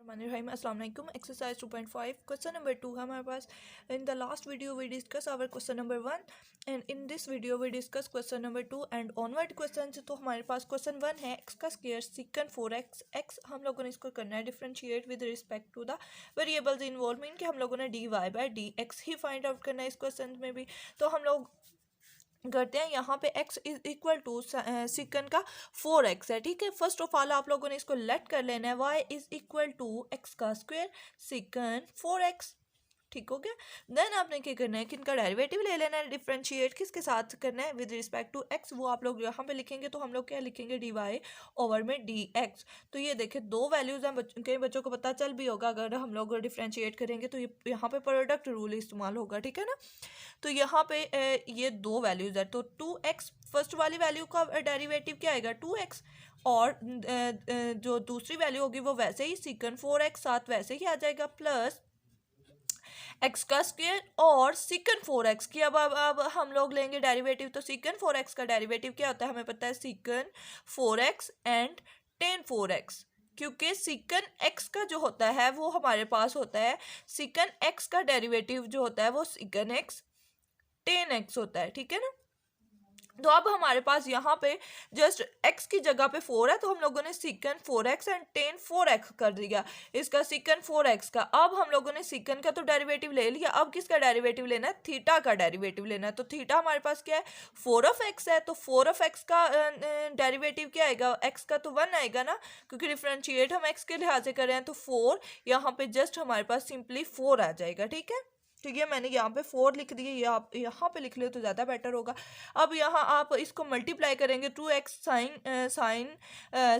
Assalamu alaikum. Exercise 2.5 question number 2 हमारे पास. In the last video we discuss our question number 1 and in this video we discuss question number 2 and onward questions. तो हमारे पास question 1 है x का square secant 4x x हम लोगों ने इसको करना है differentiate with respect to the variables involved mean कि हम लोगों ने dy by dx he find out करना है इस question में भी. तो हम लोग करते हैं यहाँ पे x इज इक्वल टू सिकन का 4x है. ठीक है, फर्स्ट ऑफ ऑल आप लोगों ने इसको लेट कर लेना है y is equal to x का स्क्वायर सिकन 4x. ठीक हो गया. देन आपने क्या करना है कि इनका डेरिवेटिव ले लेना है. डिफरेंशिएट किसके साथ करना है? With respect to x. वो आप लोग यहाँ पे लिखेंगे तो हम लोग क्या लिखेंगे? dy ओवर में dx. तो ये देखें दो वैल्यूज हैं. कई बच्चों को पता चल भी होगा अगर हम लोग डिफरेंशिएट करेंगे तो ये यहाँ पे प्रोडक्ट रूल इस्तेमाल होगा. ठीक है ना. तो यहाँ पे ये दो वैल्यूज है. तो 2x फर्स्ट वाली वैल्यू का डेरिवेटिव क्या आएगा? 2x और जो दूसरी वैल्यू होगी वो वैसे ही सिकन 4x साथ वैसे ही आ जाएगा प्लस x का स्क्वायर और सिकन 4x की. अब हम लोग लेंगे डेरिवेटिव. तो सिकन 4x का डेरिवेटिव क्या होता है? हमें पता है सिकन 4x एंड टेन 4x. क्योंकि सिकन x का जो होता है वो हमारे पास होता है सिकन x का डेरिवेटिव जो होता है वो सिकन x टेन x होता है. ठीक है ना. तो अब हमारे पास यहाँ पे जस्ट x की जगह पे 4 है तो हम लोगों ने सिकन 4x एंड टेन 4x कर दिया इसका सिकन 4x का. अब हम लोगों ने सिकन का तो डेरिवेटिव ले लिया. अब किसका डेरिवेटिव लेना है? थीटा का डेरिवेटिव लेना है. तो थीटा हमारे पास क्या है? 4 ऑफ x है. तो 4 ऑफ x का डेरिवेटिव क्या आएगा? x का तो 1 आएगा ना, क्योंकि डिफरेंशिएट हम x के लिहाज से कर रहे हैं. तो 4 यहाँ पे जस्ट हमारे पास सिंपली 4 आ जाएगा. ठीक है. ठीक है, मैंने यहाँ पे 4 लिख दिए. ये आप यहाँ पे लिख ले तो ज़्यादा बेटर होगा. अब यहाँ आप इसको मल्टीप्लाई करेंगे 2x sign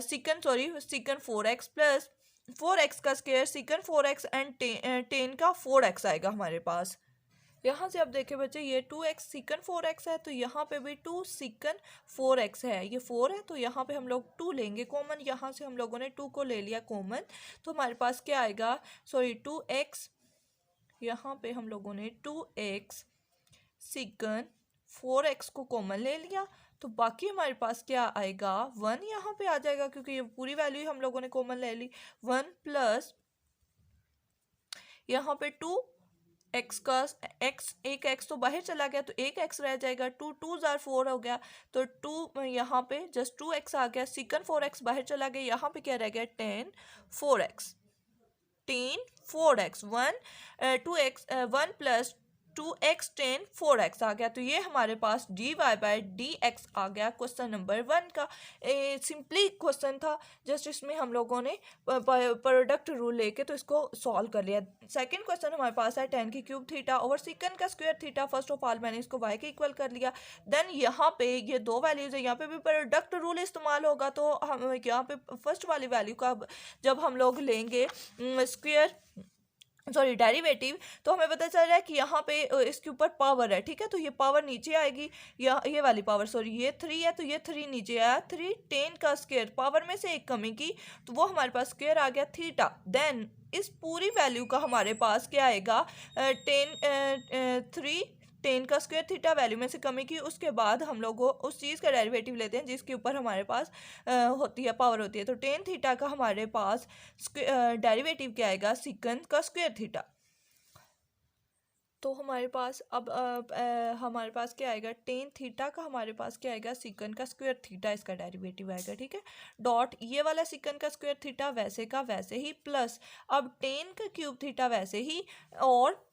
सिकन 4x plus 4x का स्क्वायर सिकन 4x एंड टेन का 4x आएगा हमारे पास. यहाँ से अब देखें बच्चे ये 2x सिकन 4x है तो यहाँ पे भी 2 सिकन 4x है. ये 4 है तो यहाँ पे हम लोग 2 लेंगे कॉमन. यहाँ से हम लोगों ने 2 को ले लिया कॉमन. तो हमारे पास क्या आएगा? 2x यहाँ पे हम लोगों ने 2x सिकन 4x को कॉमन ले लिया. तो बाकी हमारे पास क्या आएगा? 1 यहाँ पे आ जाएगा क्योंकि ये पूरी वैल्यू हम लोगों ने कॉमन ले ली. 1 प्लस यहाँ पे 2 x का एक x तो बाहर चला गया तो एक x रह जाएगा. 2 2 जार 4 हो गया तो 2 यहाँ पे जस्ट 2x आ गया. सिकन 4x बाहर चला गया. यहाँ पे क्या रह गया? 10 4x 1 प्लस 2x 10 4x आ गया. तो ये हमारे पास dy बाई dx आ गया क्वेश्चन नंबर 1 का. सिंपली क्वेश्चन था, जस्ट इसमें हम लोगों ने प्रोडक्ट रूल लेके तो इसको सॉल्व कर लिया. सेकंड क्वेश्चन हमारे पास है tan की क्यूब थीटा ओवर सिकन का square theta. First of all मैंने इसको y के इक्वल कर लिया. देन यहाँ पे ये दो वैल्यूज है, यहाँ पे भी प्रोडक्ट रूल इस्तेमाल होगा. तो हम यहाँ पे फर्स्ट वाली वैल्यू का जब हम लोग लेंगे डेरिवेटिव तो हमें पता चल रहा है कि यहाँ पे इसके ऊपर पावर है. ठीक है, तो ये पावर नीचे आएगी. ये वाली पावर ये 3 है तो ये 3 नीचे आया. 3 10 का स्क्वायर पावर में से एक कमी की तो वो हमारे पास स्क्वायर आ गया थीटा. देन इस पूरी वैल्यू का हमारे पास क्या आएगा? 10 का स्क्वायर थीटा वैल्यू में से कमी की. उसके बाद हम लोग उस चीज़ का डेरिवेटिव लेते हैं जिसके ऊपर हमारे पास होती है पावर होती है. तो 10 थीटा का हमारे पास डेरिवेटिव क्या आएगा? सिकन का स्क्वायर थीटा. तो हमारे पास अब हमारे पास क्या आएगा? 10 थीटा का हमारे पास क्या आएगा? सिकन का स्क्वायर थीटा इसका डेरिवेटिव आएगा. ठीक है, डॉट ये वाला सिकन का स्क्वायर थीटा वैसे का वैसे ही प्लस अब 10 का क्यूब थीटा वैसे ही और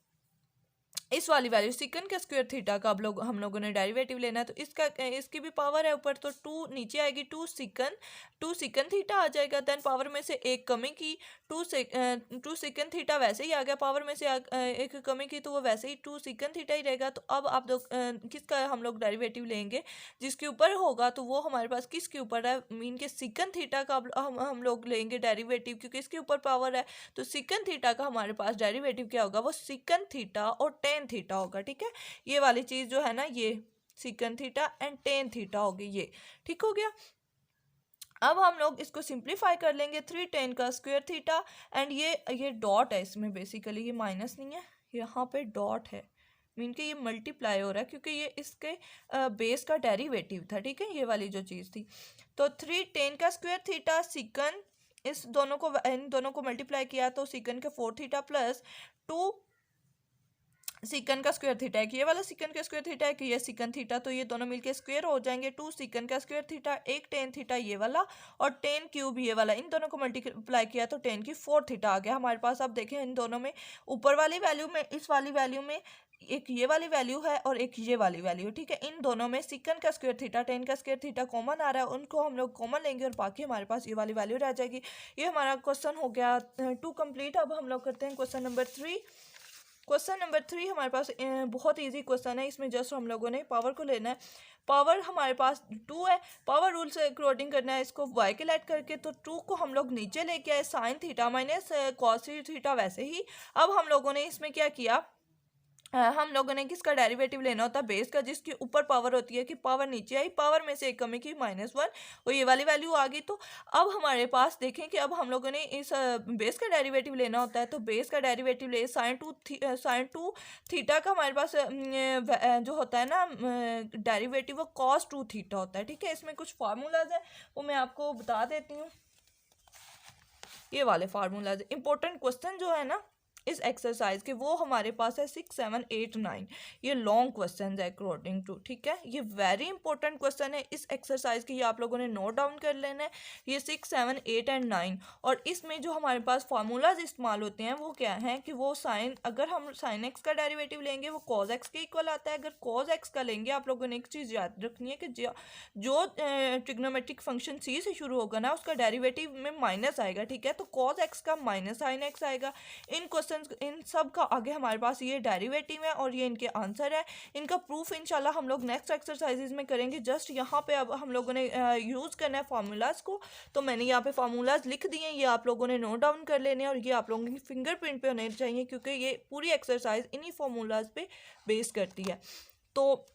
इस वाली वैल्यू सिकन का स्क्वायर थीटा का अब हम लोगों ने डेरिवेटिव लेना है. तो इसकी भी पावर है ऊपर तो 2 नीचे आएगी. 2 सिकन थीटा आ जाएगा. देन पावर में से एक कमी की 2 सिकन थीटा वैसे ही आ गया. पावर में से एक कमी की तो वो वैसे ही 2 सिकन थीटा ही रहेगा. तो अब आप लोग किसका हम लोग डेरिवेटिव लेंगे? जिसके ऊपर होगा तो वो हमारे पास किसके ऊपर है? मीन के सिकन थीटा का हम लोग लेंगे डेरिवेटिव क्योंकि इसके ऊपर पावर है. तो सिकन थीटा का हमारे पास डेरिवेटिव क्या होगा? वो सिकन थीटा और टेन थीटा होगा. ठीक है, ये वाली चीज जो है ना ये सिकन थीटा एंड टेन थीटा होगी ये. ठीक हो गया. अब हम लोग इसको सिंप्लीफाई कर लेंगे. 3 10 का स्क्वायर थीटा एंड ये डॉट है इसमें. बेसिकली ये माइनस नहीं है, यहाँ पे डॉट है. मीन के ये मल्टीप्लाई हो रहा है क्योंकि ये इसके बेस का डेरिवेटिव था. ठीक है, ये वाली जो चीज़ थी. तो 3 10 का स्क्वायर थीटा सिकन इस दोनों को इन दोनों को मल्टीप्लाई किया तो सीकन के 4 थीटा प्लस 2 सीकन का स्क्वायर थीटा है कि ये वाला सीकन का स्क्वायर थीटा है कि ये सीकन थीटा, तो ये दोनों मिलके स्क्वायर हो जाएंगे। 2 सीकन का स्क्वायर थीटा, एक टेन थीटा ये वाला और टेन क्यूब ये वाला, इन दोनों को मल्टीप्लाई किया तो टेन की 4 थीटा आ गया हमारे पास। अब देखें इन दोनों में ऊपर वाली वैल्यू में इस वाली वैल्यू में एक ये वाली वैल्यू है और एक ये वाली वैल्यू, ठीक है। इन दोनों में सीकन का स्क्वायर थीटा टेन का स्क्वायर थीटा कॉमन आ रहा है, उनको हम लोग कॉमन लेंगे और बाकी हमारे पास ये वाली वैल्यू रह जाएगी। ये हमारा क्वेश्चन हो गया 2 कंप्लीट। अब हम लोग करते हैं क्वेश्चन नंबर 3। क्वेश्चन नंबर 3 हमारे पास बहुत इजी क्वेश्चन है। इसमें जस्ट हम लोगों ने पावर को लेना है। पावर हमारे पास 2 है, पावर रूल से अकॉर्डिंग करना है इसको y के लेट करके, तो 2 को हम लोग नीचे लेके आए sine theta minus cos theta वैसे ही। अब हम लोगों ने इसमें क्या किया, हम लोगों ने किसका डेरिवेटिव लेना होता है, बेस का, जिसके ऊपर पावर होती है कि पावर नीचे आई, पावर में से एक कमी की -1 और ये वाली वैल्यू आ गई। तो अब हमारे पास देखें कि अब हम लोगों ने इस बेस का डेरिवेटिव लेना होता है, तो बेस का डेरिवेटिव ले साइन टू थीटा का हमारे पास जो होता है ना डेरिवेटिव वो cos 2 थीटा होता है, ठीक है। इसमें कुछ फार्मूलाज है वो मैं आपको बता देती हूँ। ये वाले फार्मूलाज इंपॉर्टेंट क्वेश्चन जो है ना इस एक्सरसाइज के वो हमारे पास है 6, 7, 8, 9। ये लॉन्ग क्वेश्चन है अकॉर्डिंग टू, ठीक है। ये वेरी इंपॉर्टेंट क्वेश्चन है इस एक्सरसाइज की, ये आप लोगों ने नोट डाउन कर लेना है। ये 6, 7, 8 एंड 9 और इसमें जो हमारे पास फार्मूलाज इस्तेमाल होते हैं वो क्या है कि वो साइन, अगर हम साइन एक्स का डेरिवेटिव लेंगे वो कॉज एक्स के इक्वल आता है। अगर कॉज एक्स का लेंगे, आप लोगों ने एक चीज़ याद रखनी है कि जो ट्रिग्नोमेट्रिक फंक्शन सी से शुरू होगा ना उसका डेरिवेटिव में माइनस आएगा, ठीक है। तो कॉज एक्स का माइनस साइन एक्स आएगा। इन सब का आगे हमारे पास ये डेरिवेटिव है और ये इनके आंसर है। इनका प्रूफ इंशाल्लाह हम लोग नेक्स्ट एक्सरसाइजेज में करेंगे। जस्ट यहाँ पे अब हम लोगों ने यूज़ करना है फार्मूलाज को, तो मैंने यहाँ पे फार्मूलाज लिख दिए हैं, ये आप लोगों ने नोट डाउन कर लेने हैं और ये आप लोगों की फिंगरप्रिंट पे होने चाहिए क्योंकि ये पूरी एक्सरसाइज इन्हीं फार्मूलाज पे बेस करती है। तो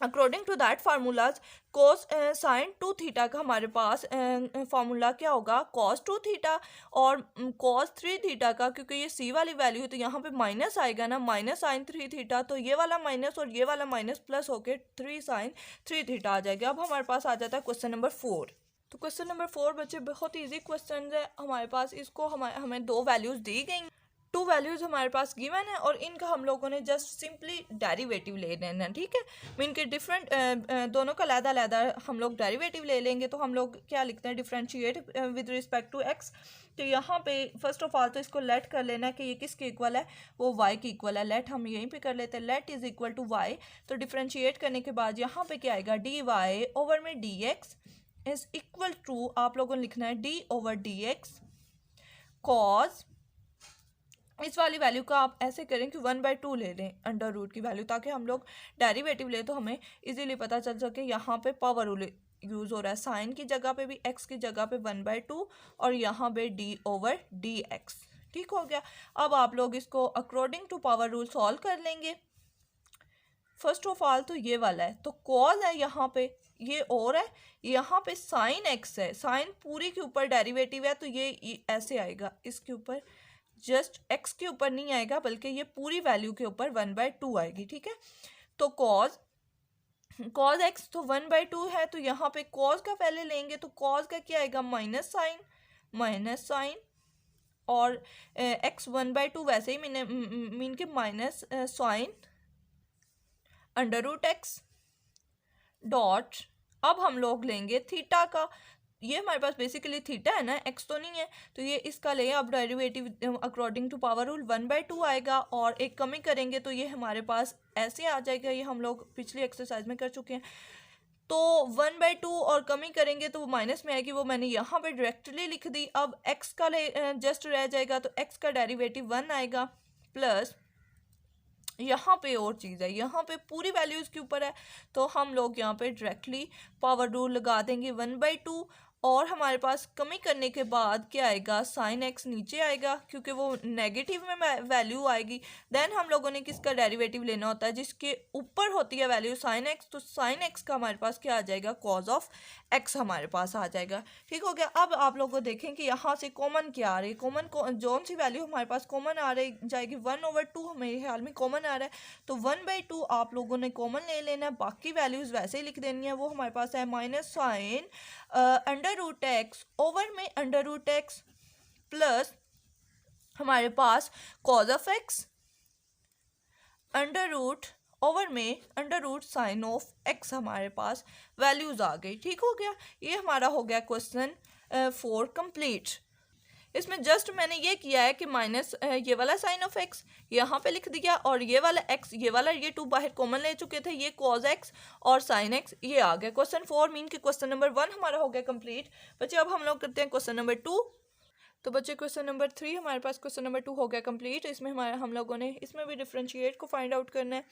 according to that formulas cos sine 2 theta का हमारे पास फार्मूला क्या होगा, cos 2 थीटा और cos 3 थीटा का, क्योंकि ये c वाली वैल्यू तो यहाँ पे माइनस आएगा ना, माइनस साइन 3 थीटा, तो ये वाला माइनस और ये वाला माइनस प्लस होके 3 साइन 3 थीटा आ जाएगा। अब हमारे पास आ जाता है क्वेश्चन नंबर 4। तो क्वेश्चन नंबर 4 बच्चे बहुत ईजी क्वेश्चन है हमारे पास। इसको हमें 2 वैल्यूज़ दी गई, 2 वैल्यूज़ हमारे पास गिवन है और इनका हम लोगों ने जस्ट सिंपली डेरिवेटिव ले लेना है, ठीक है। मीन के डिफरेंट दोनों का अलग हम लोग डेरिवेटिव ले लेंगे। तो हम लोग क्या लिखते हैं, differentiate with respect to x. तो यहाँ पे फर्स्ट ऑफ ऑल तो इसको लेट कर लेना है कि ये किसके इक्वल है, वो y के इक्वल है। लेट हम यहीं पे कर लेते हैं, let is equal to y। तो डिफरेंशिएट करने के बाद यहाँ पे क्या आएगा, dy ओवर में dx इज इक्वल टू, आप लोगों ने लिखना है d ओवर dx cos, इस वाली वैल्यू का आप ऐसे करें कि 1/2 ले लें अंडर रूट की वैल्यू, ताकि हम लोग डेरिवेटिव ले तो हमें इजीली पता चल सके। यहाँ पे पावर रूल यूज़ हो रहा है, साइन की जगह पे भी x की जगह पे 1/2 और यहाँ पे d ओवर dx, ठीक हो गया। अब आप लोग इसको according to power rule solve कर लेंगे। फर्स्ट ऑफ ऑल तो ये वाला है, तो कॉज है यहाँ पे, ये और है, यहाँ पे साइन x है, साइन पूरी के ऊपर डेरिवेटिव है तो ये ऐसे आएगा, इसके ऊपर जस्ट x के ऊपर नहीं आएगा बल्कि ये पूरी वैल्यू के ऊपर 1/2 आएगी, ठीक है। तो cos x तो 1/2 है, तो यहाँ पे cos का पहले लेंगे तो cos का क्या आएगा, माइनस साइन और x 1/2 वैसे ही मीन के minus sine under root x dot. अब हम लोग लेंगे थीटा का, ये हमारे पास बेसिकली थीटा है ना, x तो नहीं है, तो ये इसका ले अब derivative according to power rule 1/2 आएगा और एक कमी करेंगे तो ये हमारे पास ऐसे आ जाएगा। ये हम लोग पिछली एक्सरसाइज में कर चुके हैं। तो 1/2 और कमी करेंगे तो वो माइनस में आएगी, वो मैंने यहाँ पे डायरेक्टली लिख दी। अब x का जस्ट रह जाएगा तो x का डेरिवेटिव 1 आएगा प्लस यहाँ पे और चीज़ है, यहाँ पे पूरी वैल्यू इसके ऊपर है तो हम लोग यहाँ पे डायरेक्टली पावर रूल लगा देंगे 1/2 और हमारे पास कमी करने के बाद क्या आएगा, साइन एक्स नीचे आएगा क्योंकि वो नेगेटिव में वैल्यू आएगी। देन हम लोगों ने किसका डेरिवेटिव लेना होता है, जिसके ऊपर होती है वैल्यू साइन एक्स, तो साइन एक्स का हमारे पास क्या आ जाएगा, कॉज ऑफ एक्स हमारे पास आ जाएगा, ठीक हो गया। अब आप लोग देखें कि यहाँ से कॉमन क्या आ रही है, कॉमन जोन सी वैल्यू हमारे पास कॉमन आ रही जाएगी 1/2 मेरे ख्याल में कॉमन आ रहा है, तो 1/2 आप लोगों ने कॉमन ले लेना है, बाकी वैल्यूज़ वैसे ही लिख देनी है। वो हमारे पास है minus sine under root x over में अंडर रूट एक्स प्लस हमारे पास cos of x under root over में under root sine of x हमारे पास वैल्यूज आ गई। ठीक हो गया, ये हमारा हो गया क्वेश्चन 4 कंप्लीट। इसमें जस्ट मैंने ये किया है कि माइनस ये वाला साइन ऑफ एक्स यहाँ पे लिख दिया और ये वाला एक्स ये वाला ये 2 बाहर कॉमन ले चुके थे, ये कॉज एक्स और साइन एक्स ये आ गया। क्वेश्चन 4 मीन कि क्वेश्चन नंबर 1 हमारा हो गया कंप्लीट। बच्चे अब हम लोग करते हैं क्वेश्चन नंबर 2। तो बच्चे क्वेश्चन नंबर 3 हमारे पास क्वेश्चन नंबर 2 हो गया कंप्लीट। इसमें हमारे हम लोगों ने इसमें भी डिफरेंशिएट को फाइंड आउट करना है।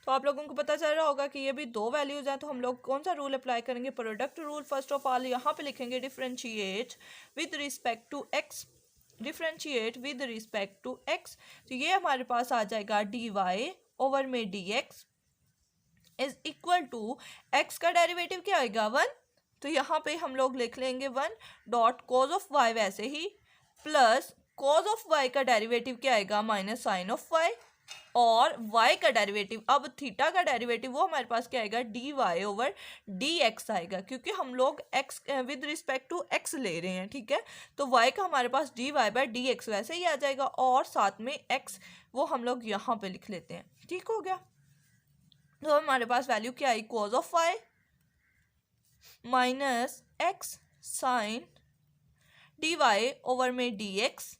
तो आप लोगों को पता चल रहा होगा कि ये भी 2 वैल्यूज़ हैं, तो हम लोग कौन सा रूल अप्लाई करेंगे, product rule. First of all यहाँ पे लिखेंगे differentiate with respect to x, differentiate with respect to x. तो ये हमारे पास आ जाएगा डी वाई ओवर में d x is equal to x का डेरिवेटिव क्या आएगा 1। तो यहाँ पे हम लोग लिख लेंगे 1 डॉट कॉज ऑफ वाई वैसे ही प्लस कॉज ऑफ वाई का डेरिवेटिव क्या आएगा माइनस साइन ऑफ वाई और y का डेरिवेटिव, अब थीटा का डेरिवेटिव वो हमारे पास क्या आएगा d y over d x आएगा, क्योंकि हम लोग x with respect to x ले रहे हैं। ठीक है, तो y का हमारे पास d y by d x वैसे ही आ जाएगा और साथ में x वो हम लोग यहाँ पे लिख लेते हैं। ठीक हो गया, तो हमारे पास वैल्यू क्या आई cos of y minus x sine d y over में डी एक्स,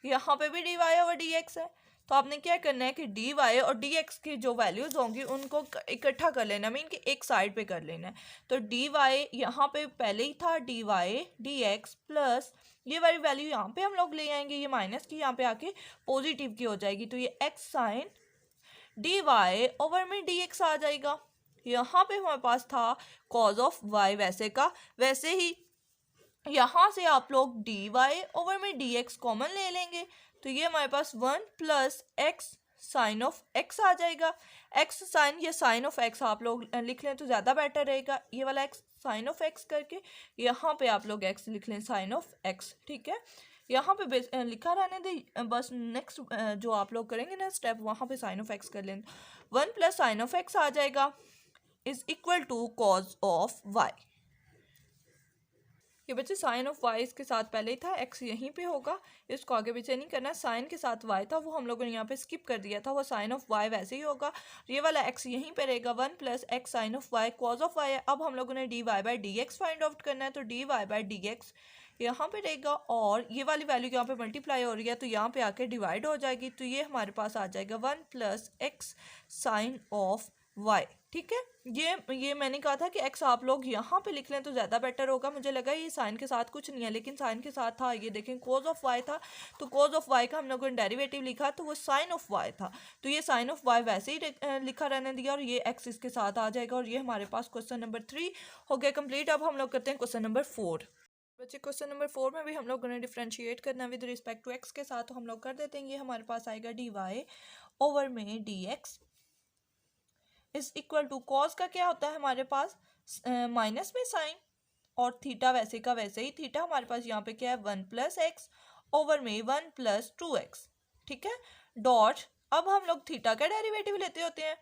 यहाँ पे भी d y over d x है। तो आपने क्या करना है कि डी वाई और डी एक्स की जो वैल्यूज होंगी उनको इकट्ठा कर लेना, मीन कि एक साइड पे कर लेना है। तो डी वाई यहाँ पे पहले ही था d y d x plus ये वाली वैल्यू यहाँ पे हम लोग ले आएंगे, ये माइनस की यहाँ पे आके पॉजिटिव की हो जाएगी, तो ये x sine d y over में डी एक्स आ जाएगा। यहाँ पे हमारे पास था कॉज ऑफ वाई वैसे का वैसे ही, यहाँ से आप लोग डी वाई ओवर में डी एक्स कॉमन ले लेंगे, तो ये हमारे पास 1 plus x sine of x आ जाएगा। एक्स साइन ये साइन ऑफ एक्स आप लोग लिख लें तो ज़्यादा बेटर रहेगा, ये वाला एक्स साइन ऑफ एक्स करके यहाँ पे आप लोग एक्स लिख लें साइन ऑफ एक्स। ठीक है, यहाँ पे लिखा रहने दे, बस नेक्स्ट जो आप लोग करेंगे ना स्टेप वहाँ पे साइन ऑफ एक्स कर लें। 1 प्लस साइन ऑफ एक्स आ जाएगा is equal to cos of y. ये बच्चे साइन ऑफ वाई इसके साथ पहले ही था, एक्स यहीं पे होगा, इसको आगे पीछे नहीं करना। साइन के साथ वाई था वो हम लोगों ने यहाँ पे स्किप कर दिया था, वो साइन ऑफ वाई वैसे ही होगा। ये वाला एक्स यहीं पे रहेगा 1 plus x sine of y cos of y है। अब हम लोगों ने d y by d x find out करना है, तो d y by d x यहाँ पे रहेगा और ये वाली वैल्यू यहाँ पे मल्टीप्लाई हो रही है तो यहाँ पे आके डिवाइड हो जाएगी, तो ये हमारे पास आ जाएगा 1 plus x sine of y. ठीक है, ये मैंने कहा था कि एक्स आप लोग यहाँ पे लिख लें तो ज़्यादा बेटर होगा। मुझे लगा ये साइन के साथ कुछ नहीं है, लेकिन साइन के साथ था। ये देखें कोज ऑफ वाई था, तो कोज ऑफ वाई का हम लोगों ने डेरिवेटिव लिखा तो वो साइन ऑफ वाई था, तो ये साइन ऑफ वाई वैसे ही लिखा रहने दिया और ये एक्स इसके साथ आ जाएगा। और ये हमारे पास क्वेश्चन नंबर 3 हो गया कंप्लीट। अब हम लोग करते हैं क्वेश्चन नंबर 4। बच्चे क्वेश्चन नंबर 4 में भी हम लोगों ने डिफ्रेंशिएट करना विद रिस्पेक्ट टू एक्स के साथ, तो हम लोग कर देते हैं। ये हमारे पास आएगा डी वाई ओवर में d x is equal to cos का क्या होता है हमारे पास माइनस में साइन और थीटा वैसे का वैसे ही, थीटा हमारे पास यहाँ पे क्या है 1 प्लस एक्स ओवर में 1 प्लस 2x। ठीक है, डॉट अब हम लोग थीटा का डेरिवेटिव लेते होते हैं,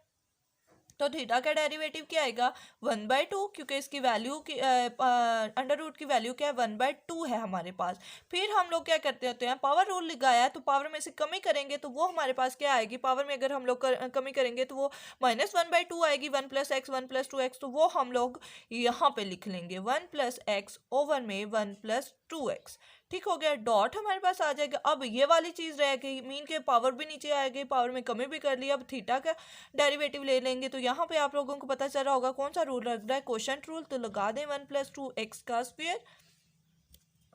तो थीटा का डेरिवेटिव क्या आएगा 1/2, क्योंकि इसकी वैल्यू की अंडर रूट की वैल्यू क्या है 1/2 है हमारे पास। फिर हम लोग क्या करते होते हैं, पावर रूल लगाया है तो पावर में से कमी करेंगे तो वो हमारे पास क्या आएगी, पावर में अगर हम लोग कमी करेंगे तो वो -1/2 आएगी, 1 प्लस एक्स 1 प्लस 2x, तो वो हम लोग यहाँ पे लिख लेंगे 1 प्लस एक्स ओवर में 1 प्लस 2x। ठीक हो गया, डॉट हमारे पास आ जाएगा। अब ये वाली चीज़ रह गई, मीन के पावर भी नीचे आ गई, पावर में कमी भी कर ली। अब थीटा का डेरिवेटिव ले लेंगे, तो यहाँ पे आप लोगों को पता चल रहा होगा कौन सा रूल लग रहा है, कोशेंट रूल। तो लगा दें 1 प्लस 2x का स्क्वायर,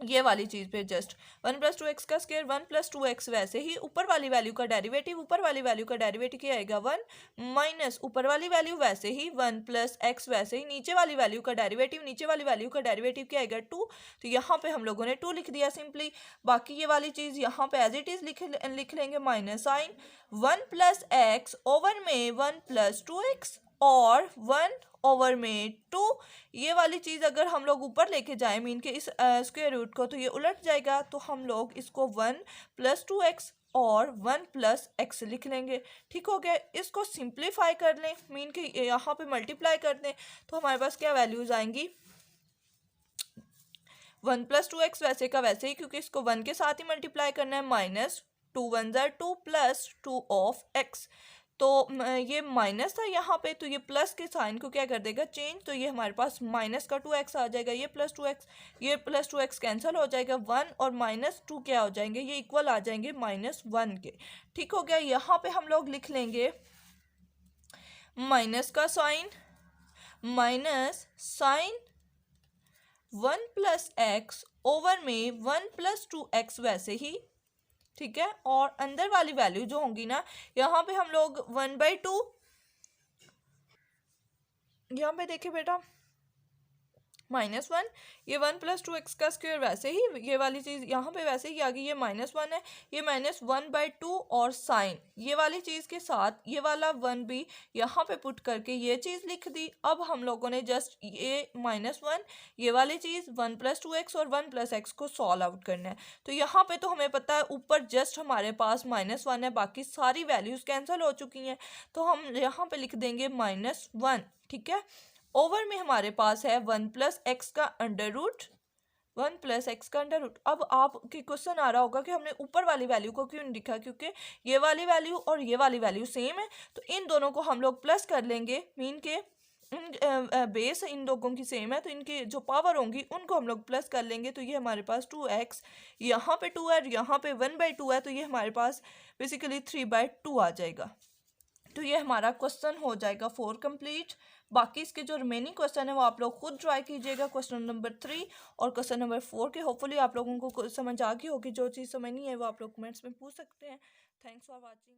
ये वाली चीज़ पे जस्ट 1 प्लस 2x का स्क्वायर 1 प्लस 2x वैसे ही ऊपर वाली वैल्यू का डेरिवेटिव, ऊपर वाली वैल्यू का डेरिवेटिव क्या आएगा 1 माइनस ऊपर वाली वैल्यू वैसे ही 1 प्लस x वैसे ही नीचे वाली वैल्यू का डेरिवेटिव, नीचे वाली वैल्यू का डेरिवेटिव क्या आएगा 2। तो यहाँ पे हम लोगों ने 2 लिख दिया सिंपली। बाकी ये वाली चीज़ यहाँ पे एज इट इज़ लिख लेंगे minus sine 1 plus x over में 1 प्लस 2x और 1 ओवर में 2। ये वाली चीज़ अगर हम लोग ऊपर लेके जाएं मीन के इस स्क्वायर रूट को, तो ये उलट जाएगा, तो हम लोग इसको 1 प्लस 2x और 1 प्लस x लिख लेंगे। ठीक हो गया, इसको सिंप्लीफाई कर लें, मीन के यहाँ पे मल्टीप्लाई कर दें, तो हमारे पास क्या वैल्यूज़ आएंगी वन प्लस टू एक्स वैसे का वैसे ही, क्योंकि इसको वन के साथ ही मल्टीप्लाई करना है, माइनस टू वन ज़ार two plus two of x. तो ये माइनस था यहाँ पे, तो ये प्लस के साइन को क्या कर देगा चेंज, तो ये हमारे पास माइनस का टू एक्स आ जाएगा, ये प्लस टू एक्स कैंसिल हो जाएगा, वन और माइनस टू क्या हो जाएंगे, ये इक्वल आ जाएंगे माइनस वन के। ठीक हो गया। यहाँ पे हम लोग लिख लेंगे माइनस का sine, minus sine one plus x over में वन प्लस टू एक्स वैसे ही। ठीक है, और अंदर वाली वैल्यू जो होंगी ना, यहाँ पे हम लोग वन बाई टू, यहाँ पे देखिए बेटा माइनस वन, ये वन प्लस टू एक्स का स्क्वायर वैसे ही, ये वाली चीज़ यहाँ पे वैसे ही आ गई, ये माइनस वन है, ये माइनस वन बाई टू और साइन ये वाली चीज़ के साथ ये वाला वन भी यहाँ पे पुट करके ये चीज़ लिख दी। अब हम लोगों ने जस्ट ये माइनस वन, ये वाली चीज़ वन प्लस टू एक्स और वन प्लस एक्स को सॉल्व आउट करना है। तो यहाँ पे तो हमें पता है ऊपर जस्ट हमारे पास माइनस वन है, बाकी सारी वैल्यूज़ कैंसिल हो चुकी हैं, तो हम यहाँ पे लिख देंगे माइनस वन। ठीक है, ओवर में हमारे पास है वन प्लस एक्स का under root, one plus x का अंडर रूट। अब आपके क्वेश्चन आ रहा होगा कि हमने ऊपर वाली वैल्यू को क्यों नहीं लिखा, क्योंकि ये वाली वैल्यू और ये वाली वैल्यू सेम है, तो इन दोनों को हम लोग प्लस कर लेंगे, मीन के बेस इन लोगों की सेम है, तो इनकी जो पावर होंगी उनको हम लोग प्लस कर लेंगे, तो ये हमारे पास टू एक्स, यहाँ पे टू है, यहाँ पे वन बाई टू है, तो ये हमारे पास बेसिकली थ्री बाई टू आ जाएगा। तो ये हमारा क्वेश्चन हो जाएगा 4 कंप्लीट। बाकी इसके जो रिमेनिंग क्वेश्चन है वो आप लोग खुद ट्राई कीजिएगा, क्वेश्चन नंबर 3 और क्वेश्चन नंबर 4 के। होपफुली आप लोगों को समझ आ गई होगी, जो चीज़ समझ नहीं है वो आप लोग कमेंट्स में पूछ सकते हैं। Thanks for watching.